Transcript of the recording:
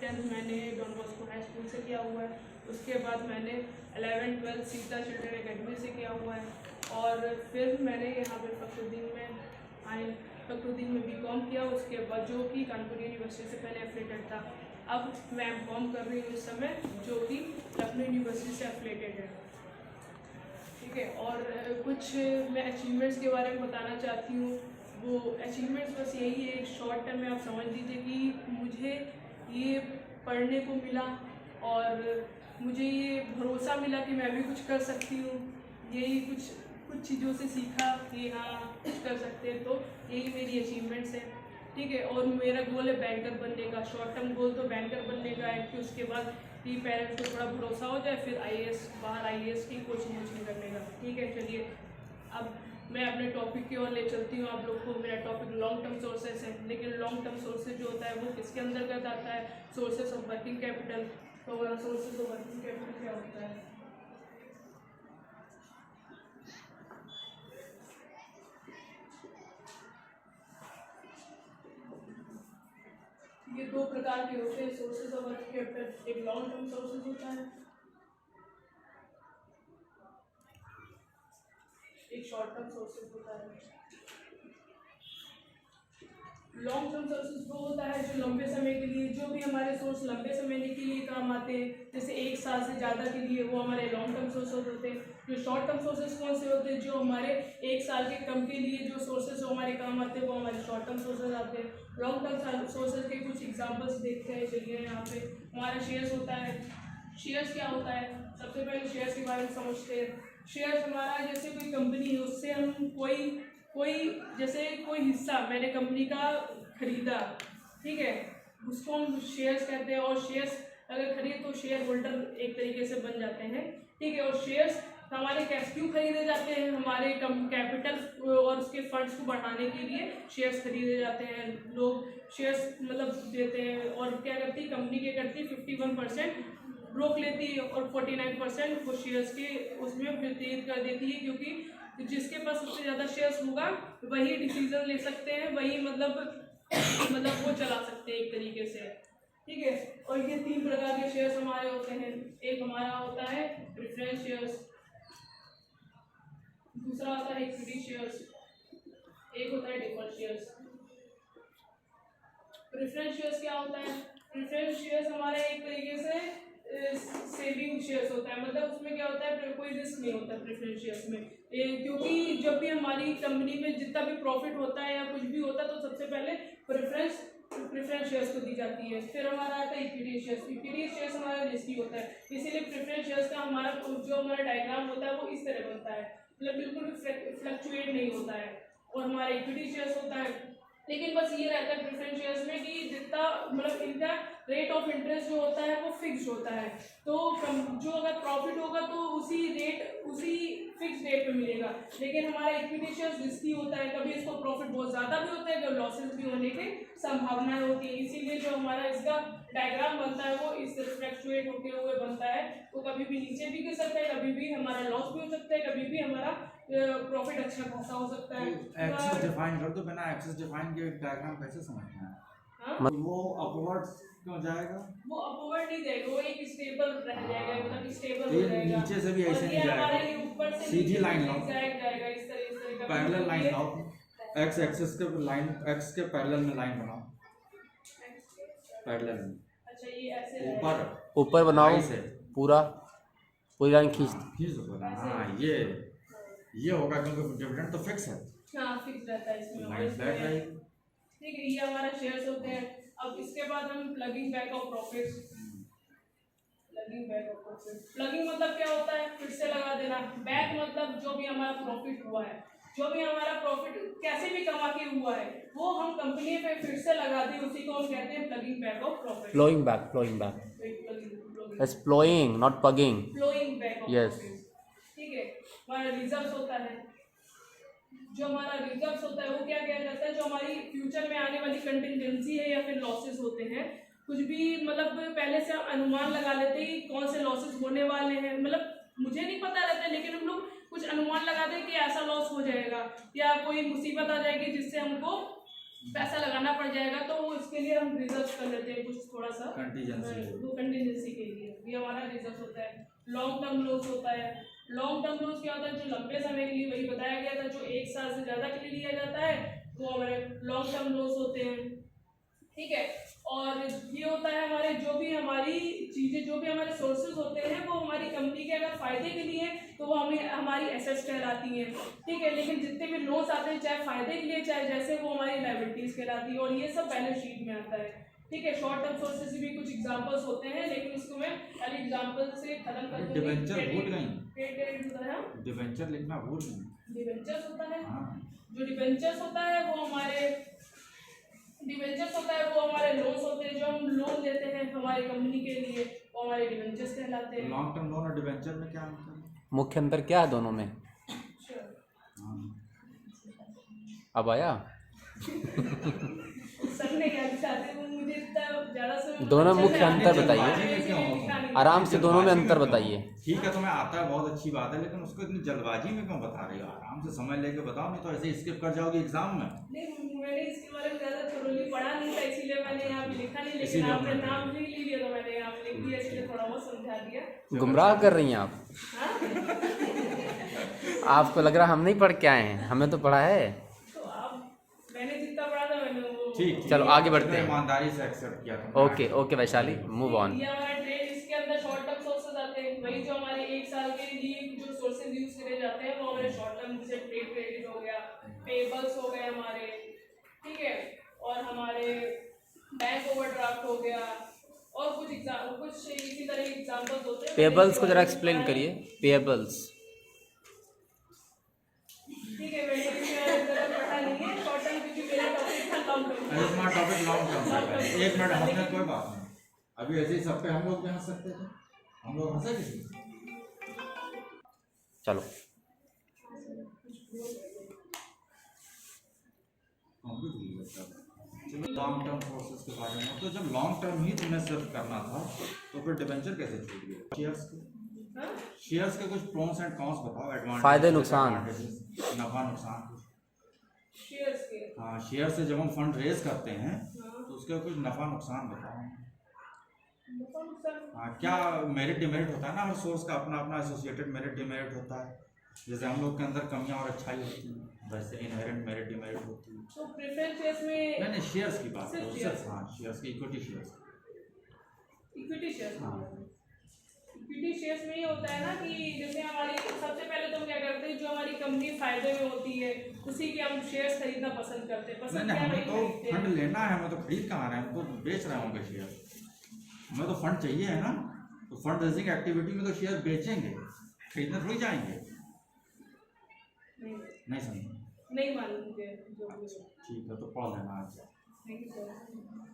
10th मैंने don Bosco high school से किया हुआ है। उसके बाद मैंने 11th-12th सीता चिल्ड्रन एकेडमी से किया हुआ है, और फिर मैंने यहाँ पे फखरुद्दीन में बीकॉम किया। उसके बाद जो कि कानपुर यूनिवर्सिटी से पहले एफिलेटेड था, अब मैं एमकॉम कर रही हूँ इस समय, जो कि लखनऊ यूनिवर्सिटी से एफिलेटेड है। ठीक है, और कुछ मैं अचीवमेंट्स के बारे में बताना चाहती हूँ। वो अचीवमेंट्स बस यही है, एक शॉर्ट टर्म में आप समझ लीजिए कि मुझे ये पढ़ने को मिला और मुझे ये भरोसा मिला कि मैं भी कुछ कर सकती हूँ। यही कुछ चीज़ों से सीखा कि हाँ कुछ कर सकते हैं, तो यही मेरी अचीवमेंट्स है। ठीक है, और मेरा गोल है बैंकर बनने का। शॉर्ट टर्म गोल तो बैंकर बनने का है कि उसके बाद कि पेरेंट्स को थोड़ा भरोसा हो जाए, फिर बाहर आईएएस की कोचिंग करने का। ठीक है, चलिए अब मैं अपने टॉपिक की ओर ले चलती हूँ आप लोग को। मेरा टॉपिक लॉन्ग टर्म सोर्सेस है, लेकिन लॉन्ग टर्म सोर्सेज जो होता है वो किसके अंतर्गत आता है? Sources of working capital. तो सोर्सेज ऑफ वर्किंग कैपिटल क्या होता है? ये दो प्रकार के होते हैं सोर्सेज ऑफ वर्किंग कैपिटल। एक लॉन्ग टर्म सोर्सेज होता है, एक शॉर्ट टर्म सोर्सेज होता है। लॉन्ग टर्म सोर्सेज वो होता है जो लंबे समय के लिए, जो भी हमारे सोर्स लंबे समय के लिए काम आते हैं, जैसे 1 साल से ज़्यादा के लिए, वो हमारे लॉन्ग टर्म सोर्सेज होते हैं। जो शॉर्ट टर्म सोर्सेज कौन से होते हैं? जो हमारे 1 साल के कम के लिए जो सोर्सेज हमारे काम आते हैं, वो हमारे शॉर्ट टर्म सोर्सेज आते हैं। लॉन्ग टर्म सोर्सेज के कुछ एग्जाम्पल्स देखते हैं। चलिए यहाँ पे हमारा शेयर्स होता है। शेयर्स क्या होता है? सबसे पहले शेयर्स के बारे में समझते हैं। शेयर्स हमारा, जैसे कोई कंपनी है, उससे हम जैसे कोई हिस्सा मैंने कंपनी का खरीदा, ठीक है, उसको हम शेयर्स कहते हैं। और शेयर्स अगर खरीदे तो शेयर होल्डर एक तरीके से बन जाते हैं। ठीक है, और शेयर्स हमारे क्यों खरीदे जाते हैं? हमारे कैपिटल और उसके फंड्स को बढ़ाने के लिए शेयर्स खरीदे जाते हैं। लोग शेयर्स मतलब देते हैं, और क्या करती है कंपनी? क्या करती है 51% ब्रोक लेती है और 49% वो शेयर्स के उसमें व्यतीत कर देती है, क्योंकि जिसके पास सबसे ज़्यादा शेयर्स होगा वही डिसीजन ले सकते हैं, वही मतलब वो चला सकते हैं एक तरीके से। ठीक है, और ये 3 प्रकार के शेयर्स हमारे होते हैं। एक हमारा होता है प्रेफरेंस शेयर्स, दूसरा होता है इक्विटी शेयर्स, एक होता है डिफर्ड शेयर्स। प्रेफरेंस शेयर्स क्या होता है? प्रेफरेंस शेयर्स हमारे एक तरीके से सेविंग शेयर्स होता है। मतलब उसमें क्या होता है, कोई रिस्क नहीं होता प्रेफरेंस शेयर्स में, क्योंकि जब भी हमारी कंपनी में जितना भी प्रॉफिट होता है या कुछ भी होता है, तो सबसे पहले प्रेफरेंस शेयर्स को दी जाती है। फिर हमारा आता है इक्विटी शेयर्स। इक्विटी शेयर्स हमारा रिस्की होता है, इसीलिए प्रेफरेंस शेयर्स का हमारा डायग्राम होता है वो इस तरह बनता है, मतलब बिल्कुल भी फ्लक्चुएट नहीं होता है। और हमारा इक्विटी शेयर्स होता है, लेकिन बस ये रहता है प्रेफरेंस शेयर्स में कि जितना मतलब इनका रेट ऑफ इंटरेस्ट जो होता है वो फिक्स होता है। तो जो अगर प्रॉफिट होगा तो उसी फिक्स रेट पे मिलेगा। लेकिन हमारा इक्विटी शेयर्स रिस्की होता है, कभी इसको प्रॉफिट बहुत ज़्यादा भी होता है, कभी लॉसेस भी होने की संभावनाएं होती है। इसीलिए जो हमारा इसका डायग्राम बनता है वो इस फ्लक्चुएट होते हुए बनता है। तो कभी भी नीचे भी गिर सकता है, कभी भी हमारा लॉस भी हो सकता है, कभी भी हमारा प्रॉफिट अच्छा खासा हो सकता है। एक्सिस डिफाइन कर दो, बिना एक्सिस डिफाइन के डायग्राम कैसे समझना है? हाँ? वो अपवर्ड्स क्यों जाएगा? वो अपवर्ड नहीं जाएगा, वो एक स्टेबल रह जाएगा, मतलब स्टेबल ये हो जाएगा। नीचे से भी ऐसे नहीं जाएगा, हमारा ये ऊपर से सीधी लाइन लाओ, जाएगा इस तरह का पैरेलल लाइन लाओ, एक्स एक्सिस के लाइन, एक्स के पैरेलल में लाइन बनाओ, पैरेलल में। अच्छा, ये ऐसे ऊपर बनाओ पूरा, पूरी लाइन खींच दो। हाँ, ये होगा क्योंकि डिविडेंड तो फिक्स है। हाँ, फिक्स रहता है इसमें। लाइन फ्लैट है। ठीक है, ये हमारा शेयर्स होते हैं। अब इसके बाद हम plugging back of profits. Plugging मतलब क्या होता है? फिर से लगा देना। बैक मतलब जो भी हमारा प्रॉफिट हुआ है, जो भी हमारा प्रॉफिट कैसे भी कमा के हुआ है, वो हम कंपनी पे फिर से लगा दें, उसी को हम कहते हैं plugging back of profit. Flowing back it's flowing not plugging. Flowing back of Yes. ठीक है, हमारा रिजर्व्स होता है। जो हमारा रिजर्व्स होता है वो क्या किया जाता है? जो हमारी फ्यूचर में आने वाली कंटिजेंसी है या फिर लॉसेस होते हैं, कुछ भी मतलब पहले से अनुमान लगा लेते हैं कि कौन से लॉसेस होने वाले हैं। मतलब मुझे नहीं पता रहता है, लेकिन हम लोग कुछ अनुमान लगाते हैं कि ऐसा लॉस हो जाएगा या कोई मुसीबत आ जाएगी जिससे हमको पैसा लगाना पड़ जाएगा, तो वो इसके लिए हम रिजर्व कर लेते हैं कुछ थोड़ा सा कंटीजेंसी वो कंटीजेंसी के लिए, ये हमारा रिजर्व होता है। लॉन्ग टर्म लॉस होता है। लॉन्ग टर्म लॉस क्या होता है, जो लंबे समय के लिए, वही बताया गया था, जो 1 साल से ज़्यादा के लिए लिया जाता है वो हमारे लॉन्ग टर्म लॉस होते हैं। ठीक है, और ये होता है हमारे जो भी हमारी चीज़ें, जो भी हमारे सोर्सेज होते हैं, वो हमारी कंपनी के अगर फ़ायदे के लिए तो वो हमें हमारी एसेट्स कहलाती हैं। ठीक है, लेकिन जितने भी लोन्स आते हैं, चाहे फ़ायदे के लिए चाहे जैसे, वो हमारी लायबिलिटीज़ कहलाती है, और ये सब बैलेंस शीट में आता है। ठीक है, शॉर्ट टर्म सोर्सेज भी कुछ एग्जांपल्स होते हैं, लेकिन इसको मैं पहले एग्जांपल से खत्म कर दूंगी। डिबेंचर भूल गई, डिबेंचर लिखना भूल गई। डिबेंचर्स होता है, हाँ, जो डिबेंचर्स होता है वो हमारे लोन्स होते हैं, जो हम लोन लेते हैं हमारी कंपनी के लिए, वो हमारे डिबेंचर्स कहलाते हैं। लॉन्ग टर्म लोन और डिबेंचर में क्या अंतर है? मुख्य अंतर क्या है दोनों में? हाँ, अब आया? सर ने क्या चाहते वो मुझे इतना ज़्यादा से दोनों मुख्य अंतर बताइए, बताइए आराम से दोनों में अंतर बताइए। ठीक है, तुम्हें आता है, बहुत अच्छी बात है, लेकिन उसको इतनी जल्दबाजी में क्यों बता रही हो? आराम से समय लेके बताओ, नहीं तो ऐसे स्किप कर जाओगे एग्जाम में। नहीं, मैंने इसके बारे में ज़्यादा थोड़ी पढ़ा नहीं था, इसीलिए मैंने यहाँ पे लिखा नहीं, लेकिन इसीलिए आपने हमने- नाम लिख लिया तो मैंने यहाँ पे लिख दिया, इसलिए थोड़ा बहुत समझा दिया। गुमराह कर रही हैं आप। हाँ? आपको लग रहा हम नहीं पढ़ के आए हैं, हमें तो पढ़ा है। तो आप, मैंने जितना पढ़ा था मैंने वो ठीक, चलो आगे बढ़ते हैं। ईमानदारी से एक्सेप्ट किया था। Okay okay Vaishali, move on. ये हमारा ट्रेड, इसके अंदर शॉर्ट टर्म सोर्सेज आते हैं, वही जो हमारे 1 साल के लिए जो सोर्सेज यूज करे जाते हैं वो हमारे शॉर्ट टर्म, जैसे ट्रेड क्रेडिट हो गया, पेबल्स हो गए हमारे, ठीक है, और हमारे बैंक ओवरड्राफ्ट हो गया, और कुछ इसी तरह के एग्जांपल्स होते हैं। पेबल्स को जरा एक्सप्लेन करिए, पेबल्स। ठीक है, मैंने ज़रा पढ़ा नहीं है शॉर्ट टर्म, क्योंकि मेरा टॉपिक था लॉन्ग टर्म। अरे तुम्हारा टॉपिक लॉन्ग टर्म है। एक मिनट हंसने कोई बात नहीं, अभी ऐसे ही सब पे हम लोग भी हंस सकते थे, हम लोग हंसे किसी पे? चलो हम भी भूल गए सब। चलो लॉन्ग टर्म प्रोसेस के बारे में, तो जब लॉन्ग टर्म ही तुम्हें सिर्फ करना था तो फिर डिबेंचर कैसे छूट गया? शेयर्स के, हाँ? शेयर्स के कुछ प्रोस एंड कॉन्स बताओ, एडवांटेज, फायदे नुकसान। नफा नुकसान कुछ। शेयर्स के, हाँ, शेयर से जब हम फंड रेज करते हैं हाँ, तो उसका कुछ नफा नुकसान बताओ। नफा नुकसान। हाँ, क्या मेरिट डिमेरिट होता है ना, हर सोर्स का अपना अपना एसोसिएटेड मेरिट डिमेरिट होता है। जैसे हम लोग के अंदर कमियां और अच्छाई होती हैं, वैसे इनहेरेंट मेरिट डिमेरिट होती है। तो प्रेफरेंस शेयर्स में, नहीं, शेयर्स की बात सिर्फ करो, shares। सिर्फ हाँ शेयर्स की, इक्विटी शेयर्स। इक्विटी शेयर्स, हाँ। इक्विटी शेयर्स में ये होता है ना कि जैसे हमारी, सबसे पहले तो हम क्या करते हैं, जो हमारी कंपनी फायदे में होती है उसी के हम शेयर्स खरीदना पसंद करते हैं। नहीं पसंद नहीं, क्या हमें तो खरीदते फंड हैं? लेना है, हमें तो खरीद कहाँ रहे हैं, हम तो बेच रहे होंगे शेयर। हमें तो फंड चाहिए है ना, तो फंड रेजिंग एक्टिविटी में तो शेयर बेचेंगे, खरीदने थोड़ी जाएंगे। नहीं समझे? नहीं मालूम मुझे जो भी है। ठीक है, तो पढ़ लेना आज। Thank you sir.